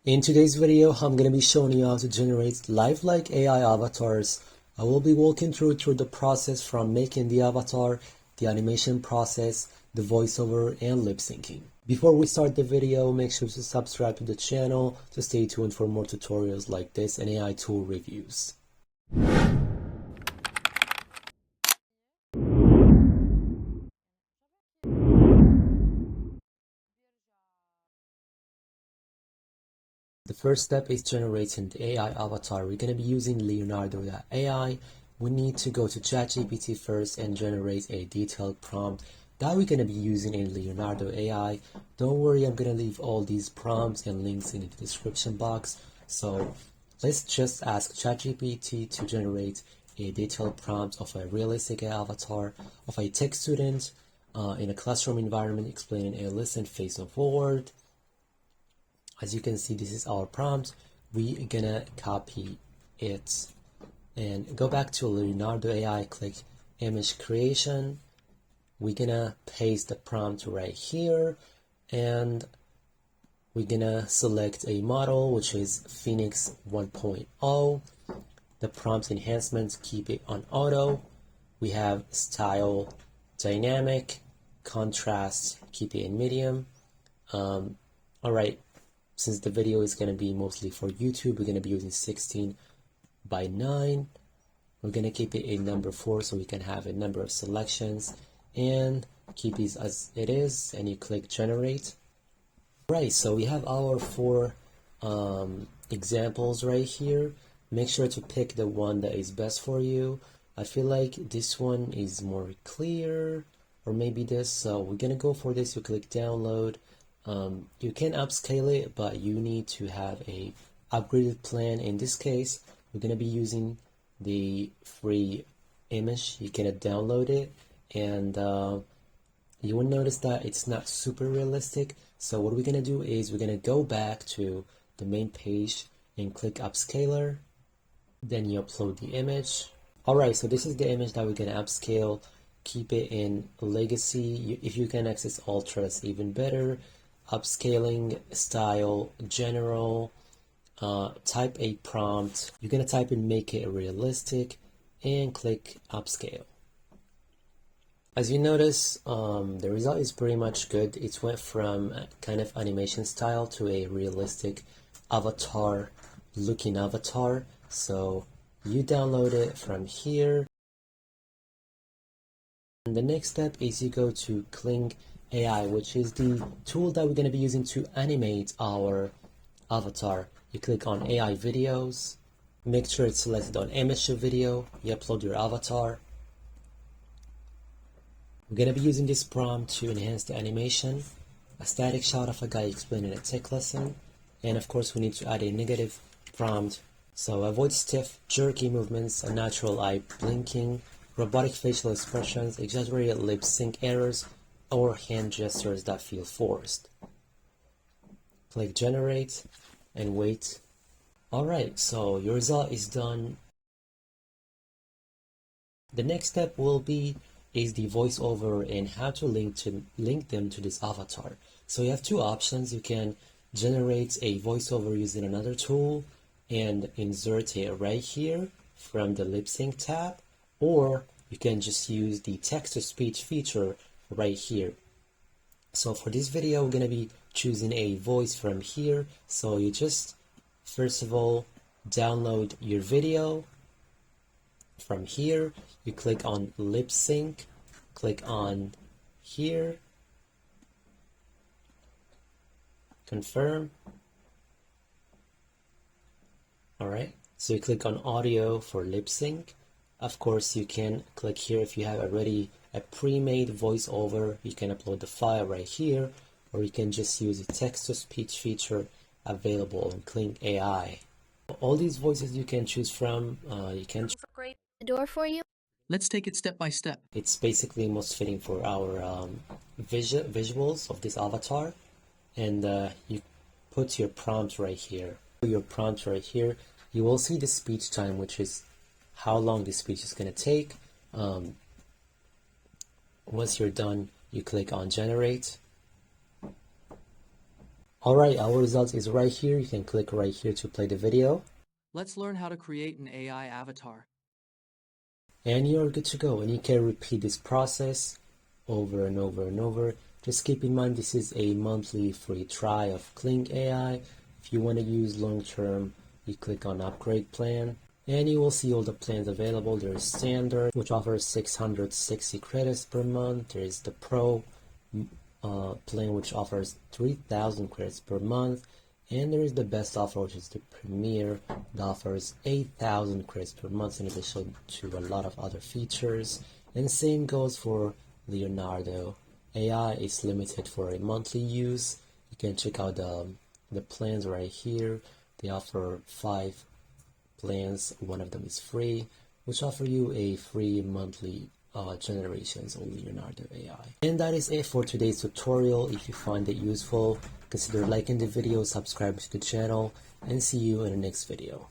In today's video, I'm going to be showing you how to generate lifelike AI avatars. I will be walking through the process from making the avatar, the animation process, the voiceover, and lip syncing. Before we start the video, make sure to subscribe to the channel to stay tuned for more tutorials like this and AI tool reviews. The first step is generating the AI avatar. We're going to be using Leonardo.ai. We need to go to ChatGPT first and generate a detailed prompt that we're going to be using in Leonardo AI. Don't worry, I'm going to leave all these prompts and links in the description box. So let's just ask ChatGPT to generate a detailed prompt of a realistic avatar of a tech student in a classroom environment explaining a lesson face of word. As you can see, this is our prompt. We're gonna copy it and go back to Leonardo AI, click image creation. We're gonna paste the prompt right here and we're gonna select a model which is Phoenix 1.0. The prompt enhancements, keep it on auto. We have style dynamic, contrast, keep it in medium. All right. Since the video is going to be mostly for YouTube, we're going to be using 16:9. We're going to keep it a number 4 so we can have a number of selections and keep these as it is, and you click generate. Right, so we have our 4 examples right here. Make sure to pick the one that is best for you. I feel like this one is more clear, or maybe this, so we're going to go for this. You click download. You can upscale it, but you need to have a upgraded plan. In this case, we're going to be using the free image. You can download it, and you will notice that it's not super realistic. So what we're going to do is we're going to go back to the main page and click upscaler. Then you upload the image. Alright, so this is the image that we're going to upscale. Keep it in legacy. If you can access ultra, it's even better. Upscaling, style, general, type a prompt. You're going to type in make it realistic and click upscale. As you notice, the result is pretty much good. It went from a kind of animation style to a realistic avatar looking avatar. So you download it from here. And the next step is you go to Kling AI, which is the tool that we're going to be using to animate our avatar. You click on AI videos, make sure it's selected on image to video, you upload your avatar. We're going to be using this prompt to enhance the animation, a static shot of a guy explaining a tech lesson, and of course we need to add a negative prompt. So avoid stiff, jerky movements, unnatural eye blinking, robotic facial expressions, exaggerated lip sync errors, or hand gestures that feel forced. Click generate and wait. Alright, so your result is done. The next step is the voiceover and how to link them to this avatar. So you have 2 options. You can generate a voiceover using another tool and insert it right here from the lip sync tab, or you can just use the text-to-speech feature right here. So for this video, we're going to be choosing a voice from here. So you just, first of all, download your video from here. You click on lip sync, click on here, confirm. All right, so you click on audio for lip sync. Of course, you can click here if you have already a pre-made voiceover. You can upload the file right here, or you can just use the text-to-speech feature available on Kling AI. All these voices you can choose from. You can Great the door for you. Let's take it step by step. It's basically most fitting for our visuals of this avatar, and you put your prompt right here. Your prompt right here. You will see the speech time, which is how long this speech is going to take. Once you're done, you click on generate. Alright, our result is right here. You can click right here to play the video. Let's learn how to create an AI avatar. And you're good to go. And you can repeat this process over and over and over. Just keep in mind this is a monthly free trial of Kling AI. If you want to use long term, you click on upgrade plan. And you will see all the plans available. There's standard, which offers 660 credits per month. There is the pro plan, which offers 3,000 credits per month. And there is the best offer, which is the Premier, that offers 8,000 credits per month in addition to a lot of other features. And the same goes for Leonardo. AI is limited for a monthly use. You can check out the plans right here. They offer 5 plans. One of them is free, which offer you a free monthly generations of Leonardo AI. And that is it for today's tutorial. If you find it useful, consider liking the video, subscribing to the channel, and see you in the next video.